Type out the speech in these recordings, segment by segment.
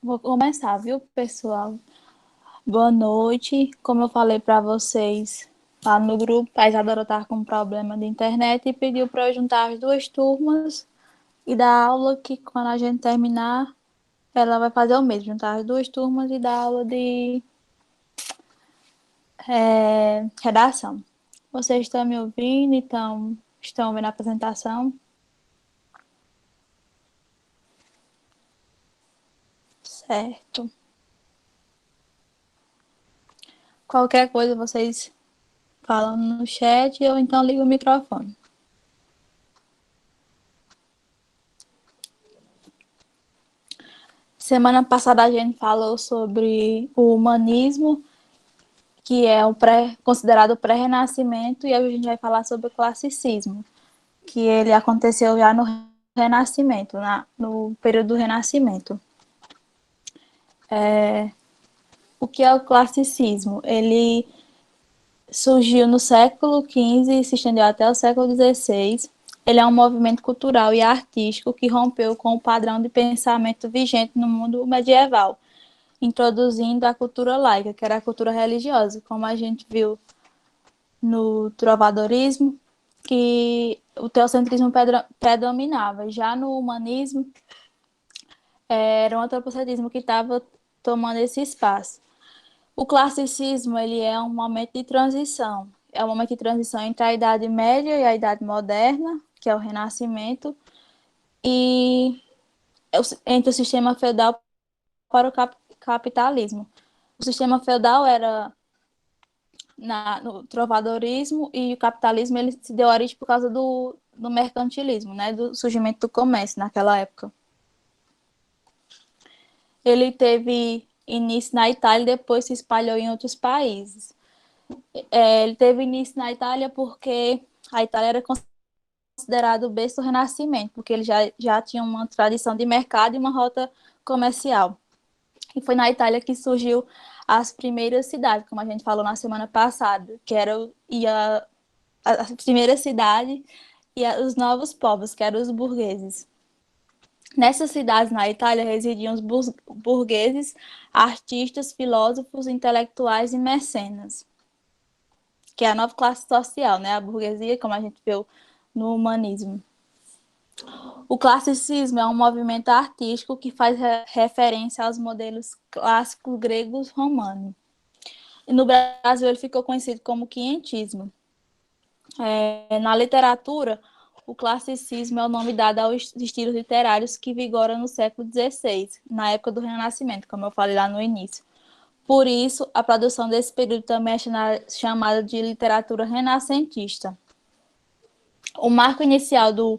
Vou começar, viu, pessoal? Boa noite. Como eu falei para vocês lá no grupo, a Isadora estava com um problema de internet e pediu para eu juntar as duas turmas e dar aula que quando a gente terminar, ela vai fazer o mesmo, juntar as duas turmas e dar aula de redação. Vocês estão me ouvindo? Estão vendo a apresentação? Certo. Qualquer coisa vocês falam no chat ou então liga o microfone. Semana passada a gente falou sobre o humanismo, que é considerado o pré-renascimento, e hoje a gente vai falar sobre o classicismo, que ele aconteceu já no Renascimento, no período do Renascimento. O que é o classicismo? Ele surgiu no século XV e se estendeu até o século XVI. Ele é um movimento cultural e artístico que rompeu com o padrão de pensamento vigente no mundo medieval, introduzindo a cultura laica, que era a cultura religiosa, como a gente viu no trovadorismo, que o teocentrismo predominava. Já no humanismo, era o antropocentrismo que estava tomando esse espaço. O classicismo ele é um momento de transição. É um momento de transição entre a Idade Média e a Idade Moderna, que é o Renascimento, e entre o sistema feudal para o capitalismo. O sistema feudal era no trovadorismo, e o capitalismo ele se deu origem por causa do mercantilismo, né, do surgimento do comércio naquela época. Ele teve início na Itália e depois se espalhou em outros países. Ele teve início na Itália porque a Itália era considerado o berço do Renascimento, porque ele já tinha uma tradição de mercado e uma rota comercial. E foi na Itália que surgiu as primeiras cidades, como a gente falou na semana passada, que era a primeira cidade e os novos povos, que eram os burgueses. Nessas cidades na Itália residiam os burgueses, artistas, filósofos, intelectuais e mecenas, que é a nova classe social, né? A burguesia, como a gente viu no humanismo. O classicismo é um movimento artístico que faz referência aos modelos clássicos gregos romanos. E no Brasil ele ficou conhecido como quinhentismo. Na literatura, o classicismo é o nome dado aos estilos literários que vigoram no século XVI, na época do Renascimento, como eu falei lá no início. Por isso, a produção desse período também é chamada de literatura renascentista. O marco inicial do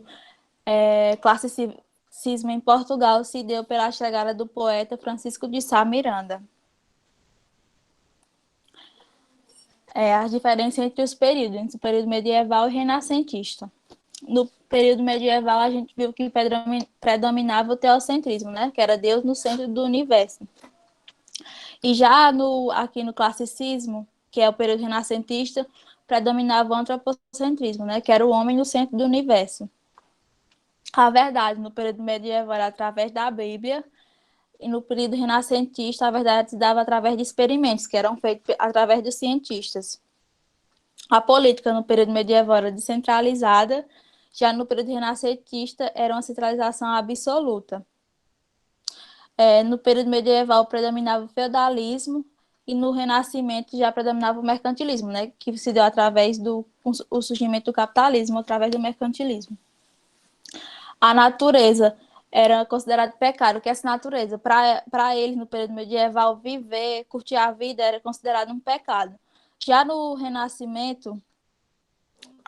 classicismo em Portugal se deu pela chegada do poeta Francisco de Sá Miranda. As diferenças entre os períodos, entre o período medieval e renascentista. No período medieval, a gente viu que predominava o teocentrismo, né? Que era Deus no centro do universo. E já aqui no classicismo, que é o período renascentista, predominava o antropocentrismo, né? Que era o homem no centro do universo. A verdade, no período medieval, era através da Bíblia, e no período renascentista, a verdade se dava através de experimentos, que eram feitos através dos cientistas. A política no período medieval era descentralizada, já no período renascentista era uma centralização absoluta. No período medieval predominava o feudalismo e no Renascimento já predominava o mercantilismo, né, que se deu através do o surgimento do capitalismo, através do mercantilismo. A natureza era considerada pecado. O que é essa natureza? Para eles, no período medieval, viver, curtir a vida era considerado um pecado. Já no Renascimento,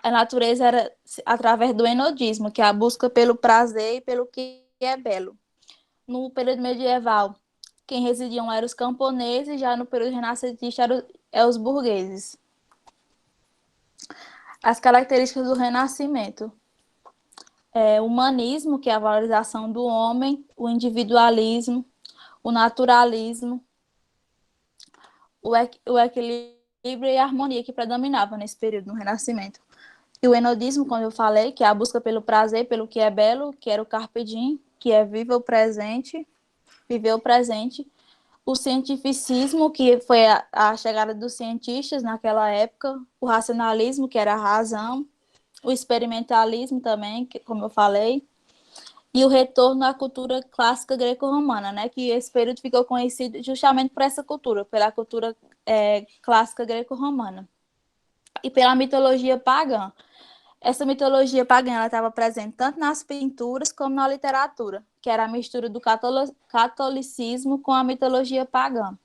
a natureza era através do enodismo, que é a busca pelo prazer e pelo que é belo. No período medieval, quem residiam eram os camponeses, já no período renascentista eram os burgueses. As características do Renascimento. O humanismo, que é a valorização do homem, o individualismo, o naturalismo, o equilíbrio e a harmonia que predominavam nesse período, no Renascimento. E o enodismo, como eu falei, que é a busca pelo prazer, pelo que é belo, que era o carpe diem, que é viva o presente. viveu o presente. O cientificismo, que foi a chegada dos cientistas naquela época, o racionalismo, que era a razão, o experimentalismo também, que, como eu falei, e o retorno à cultura clássica greco-romana, né? Que esse período ficou conhecido justamente por essa cultura, pela cultura clássica greco-romana e pela mitologia pagã. Essa mitologia pagã estava presente tanto nas pinturas como na literatura, que era a mistura do catolicismo com a mitologia pagã.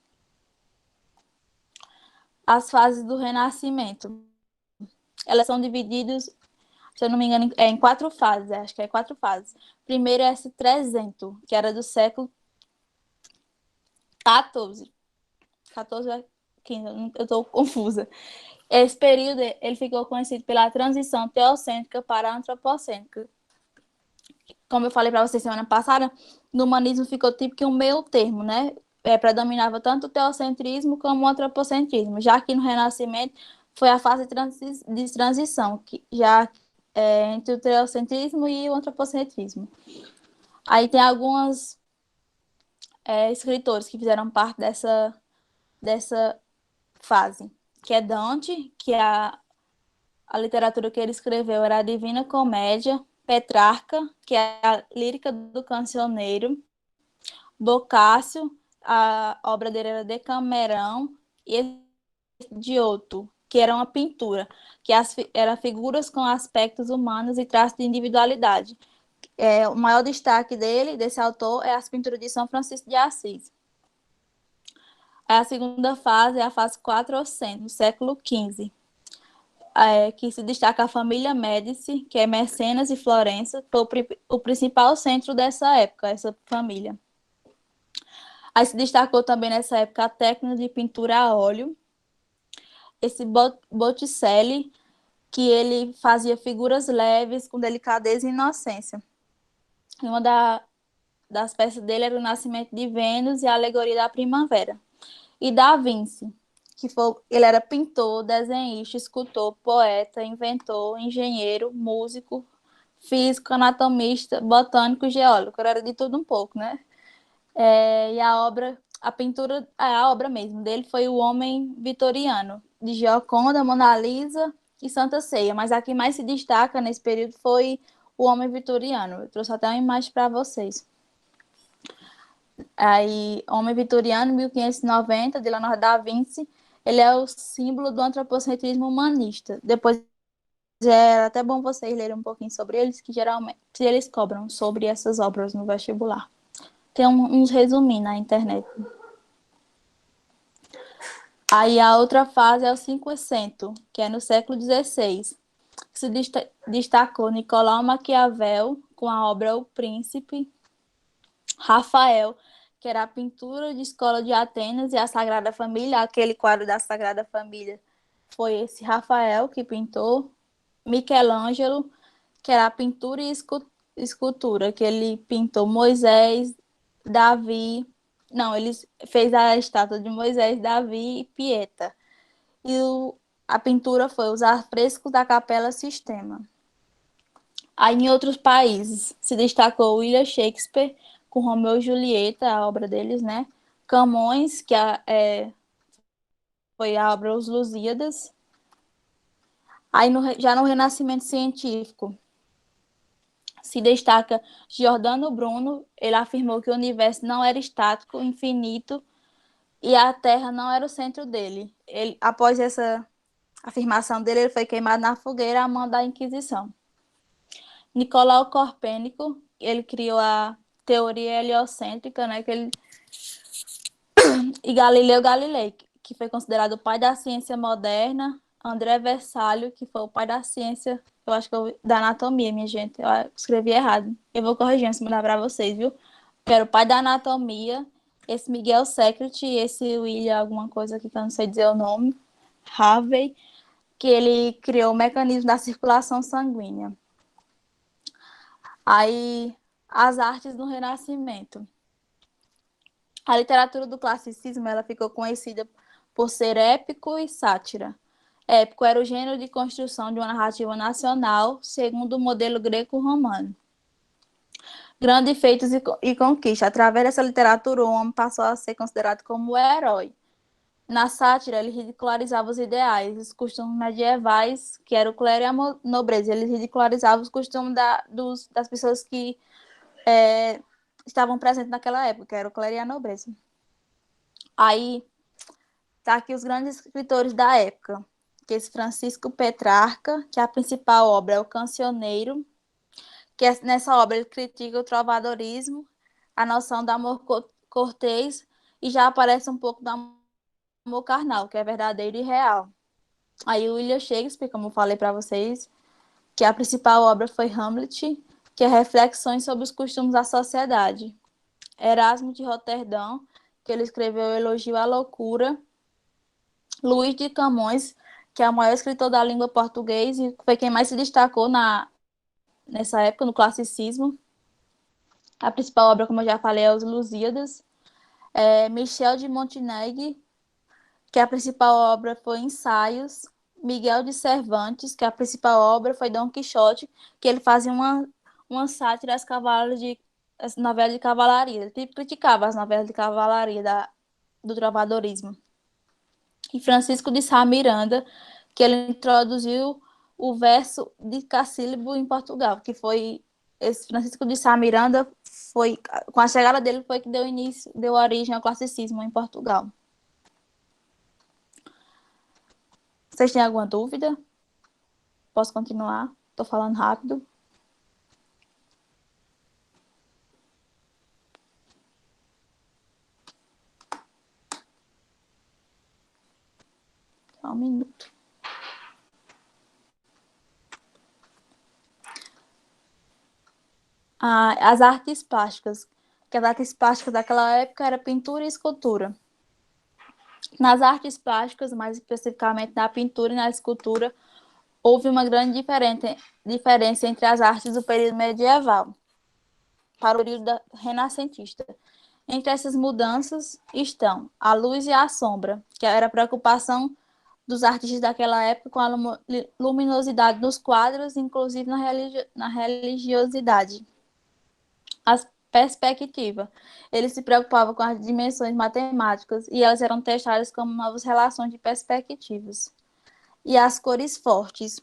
As fases do Renascimento. Elas são divididas, se eu não me engano, em 4 fases, acho que é 4 fases. Primeiro é esse 300, que era do século XIV. 14 ou 15, eu estou confusa. Esse período ele ficou conhecido pela transição teocêntrica para antropocêntrica. Como eu falei para vocês semana passada, no humanismo ficou tipo que um meio termo, né? Predominava tanto o teocentrismo como o antropocentrismo, já que no Renascimento foi a fase de transição, que já entre o teocentrismo e o antropocentrismo. Aí tem alguns escritores que fizeram parte dessa fase, que é Dante, que a literatura que ele escreveu era a Divina Comédia, Petrarca, que é a lírica do cancioneiro, Boccaccio, a obra dele era Decamerão, e Giotto, que era uma pintura, que eram figuras com aspectos humanos e traços de individualidade. O maior destaque desse autor, é as pinturas de São Francisco de Assis. A segunda fase é a fase 400, no século XV, que se destaca a família Médici, que é Mecenas e Florença, foi o principal centro dessa época, essa família. Aí se destacou também nessa época a técnica de pintura a óleo, esse Botticelli, que ele fazia figuras leves, com delicadeza e inocência. E uma das peças dele era o Nascimento de Vênus e a Alegoria da Primavera. E Da Vinci, ele era pintor, desenhista, escultor, poeta, inventor, engenheiro, músico, físico, anatomista, botânico, geólogo. Era de tudo um pouco, né? E a obra mesmo dele foi O Homem Vitoriano, de Gioconda, Mona Lisa e Santa Ceia. Mas a que mais se destaca nesse período foi O Homem Vitoriano. Eu trouxe até uma imagem para vocês. Aí, Homem Vitoriano, 1590, de Leonardo da Vinci, ele é o símbolo do antropocentrismo humanista. Depois é até bom vocês lerem um pouquinho sobre eles, que geralmente eles cobram sobre essas obras no vestibular. Tem uns resuminhos na internet. Aí a outra fase é o 500, que é no século XVI, que se destacou Nicolau Maquiavel com a obra O Príncipe, Rafael, que era a pintura de escola de Atenas, e a Sagrada Família, aquele quadro da Sagrada Família foi esse Rafael que pintou, Michelangelo, que era a pintura e escultura, que ele pintou Moisés, Davi, não, ele fez a estátua de Moisés, Davi e Pieta. E a pintura foi os afrescos da Capela Sistema. Aí, em outros países, se destacou William Shakespeare, com Romeu e Julieta, a obra deles, né? Camões, que foi a obra Os Lusíadas. Aí, já no Renascimento Científico, se destaca Giordano Bruno. Ele afirmou que o universo não era estático, infinito, e a Terra não era o centro dele. Após essa afirmação dele, ele foi queimado na fogueira à mão da Inquisição. Nicolau Copérnico, ele criou a teoria heliocêntrica, né, e Galileu Galilei, que foi considerado o pai da ciência moderna. André Versalho, que foi o pai da ciência, eu acho que da anatomia, minha gente, eu escrevi errado. Eu vou corrigir antes de mandar para vocês, viu? Que era o pai da anatomia, esse Miguel Secret, esse William, alguma coisa aqui que eu não sei dizer o nome, Harvey, que ele criou o mecanismo da circulação sanguínea. Aí, as artes do Renascimento. A literatura do classicismo, ela ficou conhecida por ser épico e sátira. Épico era o gênero de construção de uma narrativa nacional, segundo o modelo greco-romano. grandes feitos e conquistas. Através dessa literatura, o homem passou a ser considerado como o herói. Na sátira, ele ridicularizava os ideais, os costumes medievais, que era o clero e a nobreza. Ele ridicularizava os costumes das pessoas que estavam presentes naquela época, que era o clero e a nobreza. Aí, tá aqui os grandes escritores da época, que é esse Francisco Petrarca, que a principal obra é o Cancioneiro, que nessa obra ele critica o trovadorismo, a noção do amor cortês, e já aparece um pouco do amor carnal, que é verdadeiro e real. Aí o William Shakespeare, como eu falei para vocês, que a principal obra foi Hamlet, que é reflexões sobre os costumes da sociedade. Erasmo de Roterdão, que ele escreveu o Elogio à Loucura. Luís de Camões, que é o maior escritor da língua portuguesa e foi quem mais se destacou nessa época, no classicismo. A principal obra, como eu já falei, é Os Lusíadas. Michel de Montaigne, que a principal obra foi Ensaios. Miguel de Cervantes, que a principal obra foi Dom Quixote, que ele fazia uma sátira às novelas de cavalaria. Ele criticava as novelas de cavalaria do trovadorismo. E Francisco de Sá Miranda, que ele introduziu o verso de Cassílabo em Portugal, que foi esse Francisco de Sá Miranda foi com a chegada dele foi que deu origem ao classicismo em Portugal. Vocês têm alguma dúvida? Posso continuar? Estou falando rápido. Só um minuto. As artes plásticas. Que as artes plásticas daquela época era pintura e escultura. Nas artes plásticas, mais especificamente na pintura e na escultura, houve uma grande diferença entre as artes do período medieval para o período renascentista. Entre essas mudanças estão a luz e a sombra, que era a preocupação dos artistas daquela época com a luminosidade dos quadros, inclusive na religiosidade. A perspectiva. Eles se preocupavam com as dimensões matemáticas e elas eram testadas como novas relações de perspectivas. E as cores fortes.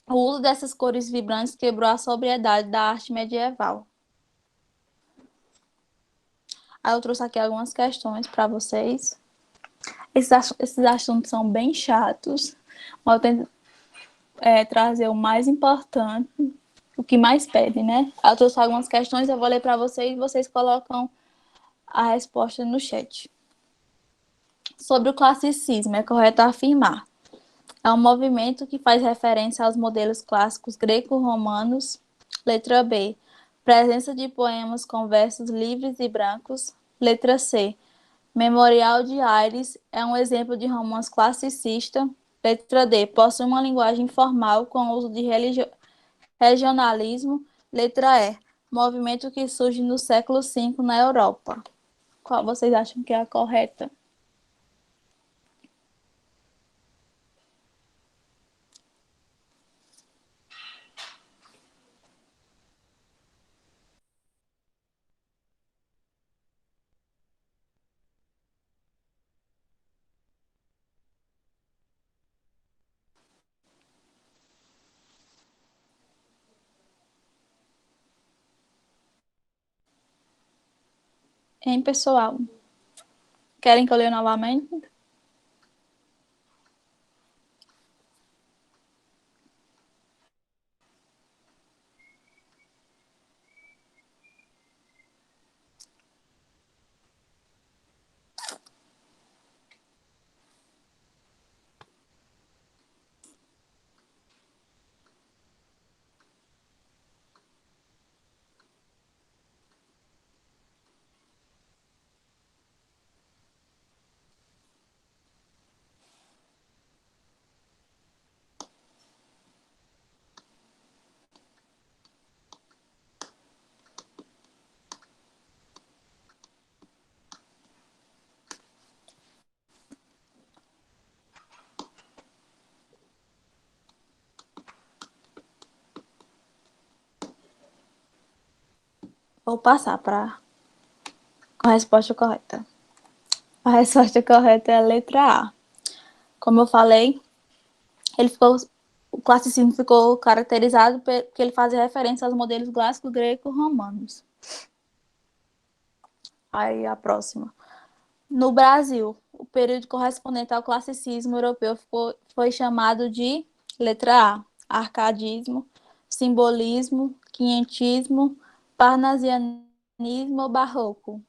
O uso dessas cores vibrantes quebrou a sobriedade da arte medieval. Aí eu trouxe aqui algumas questões para vocês. Esses assuntos são bem chatos, mas eu tento trazer o mais importante, o que mais pede, né? Eu trouxe algumas questões, eu vou ler para vocês e vocês colocam a resposta no chat. Sobre o classicismo, é correto afirmar. É um movimento que faz referência aos modelos clássicos greco-romanos. Letra B. Presença de poemas com versos livres e brancos. Letra C. Memorial de Aires é um exemplo de romance classicista. Letra D. Possui uma linguagem formal com uso de regionalismo. Letra E. Movimento que surge no século V na Europa. Qual vocês acham que é a correta? Hein, pessoal? Querem que eu leia novamente? Vou passar para a resposta correta. A resposta correta é a letra A. Como eu falei, o classicismo ficou caracterizado porque ele fazia referência aos modelos clássicos greco-romanos. Aí a próxima. No Brasil, o período correspondente ao classicismo europeu foi chamado de letra A, arcadismo, simbolismo, quinhentismo, parnasianismo ou barroco.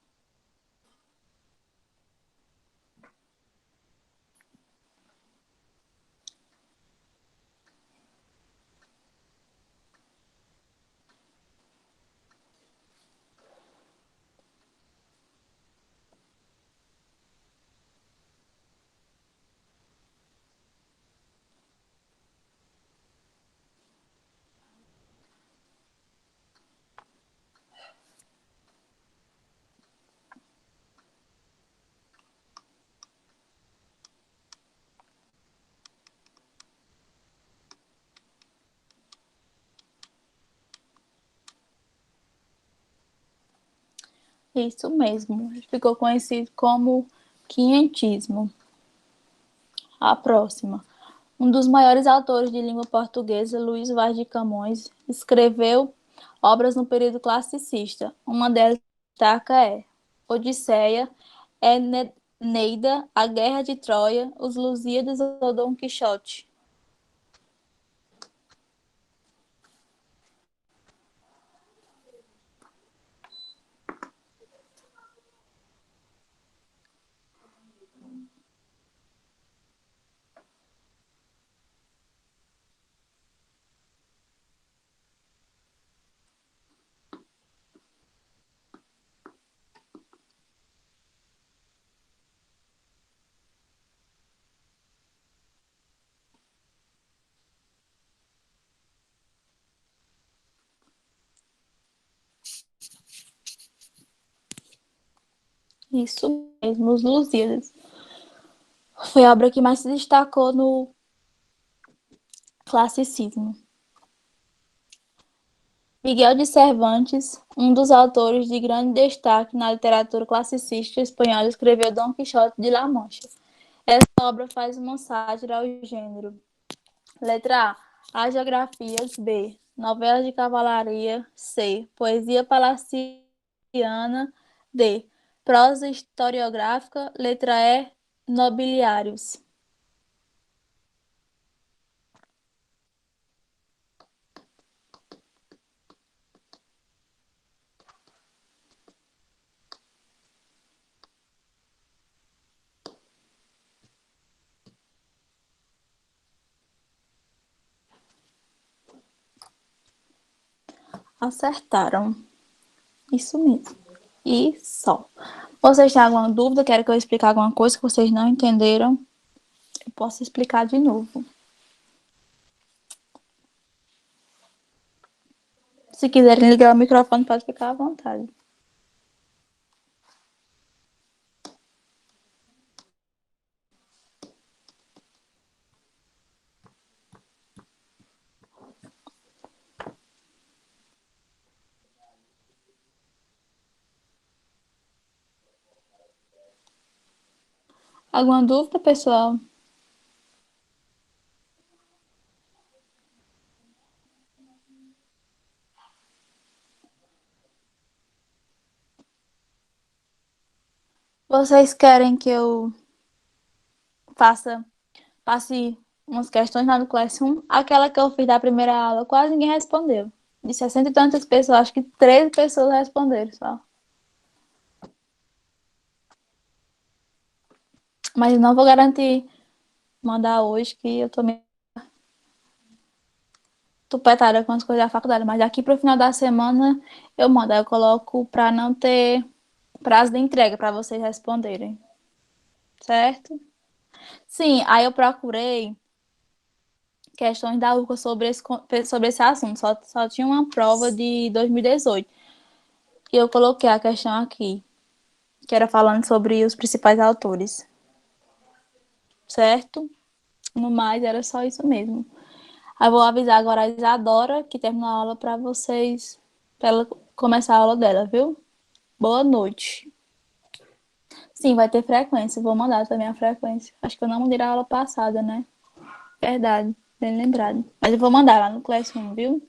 Isso mesmo, ficou conhecido como quinhentismo. A próxima. Um dos maiores autores de língua portuguesa, Luís Vaz de Camões, escreveu obras no período classicista. Uma delas destaca é Odisseia, Eneida, A Guerra de Troia, Os Lusíadas ou Dom Quixote. Isso mesmo, Os Lusíadas. Foi a obra que mais se destacou no classicismo. Miguel de Cervantes, um dos autores de grande destaque na literatura classicista espanhola, escreveu Dom Quixote de La Mancha. Essa obra faz uma sátira ao gênero. Letra A. Hagiografias. B. Novelas de cavalaria. C. Poesia palaciana. D. Prosa historiográfica. Letra E. Nobiliários. Acertaram. Isso mesmo. E só. Vocês têm alguma dúvida? Querem que eu explique alguma coisa que vocês não entenderam? Eu posso explicar de novo. Se quiserem ligar o microfone, pode ficar à vontade. Alguma dúvida, pessoal? Vocês querem que eu passe umas questões lá no Classroom? Aquela que eu fiz da primeira aula, quase ninguém respondeu. De 60 e tantas pessoas, acho que 13 pessoas responderam só. Mas não vou garantir mandar hoje, que eu tô meio tupetada com as coisas da faculdade. Mas daqui pro final da semana eu mando. Aí eu coloco pra não ter prazo de entrega para vocês responderem. Certo? Sim, aí eu procurei questões da UCA sobre esse assunto. Só tinha uma prova de 2018. E eu coloquei a questão aqui, que era falando sobre os principais autores. Certo? No mais, era só isso mesmo. Aí eu vou avisar agora a Isadora, que terminou a aula, para vocês, pra ela começar a aula dela, viu? Boa noite. Sim, vai ter frequência. Vou mandar também a frequência. Acho que eu não mandei a aula passada, né? Verdade, bem lembrado. Mas eu vou mandar lá no Classroom, viu?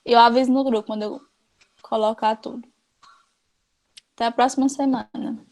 Eu aviso no grupo quando eu colocar tudo. Até a próxima semana.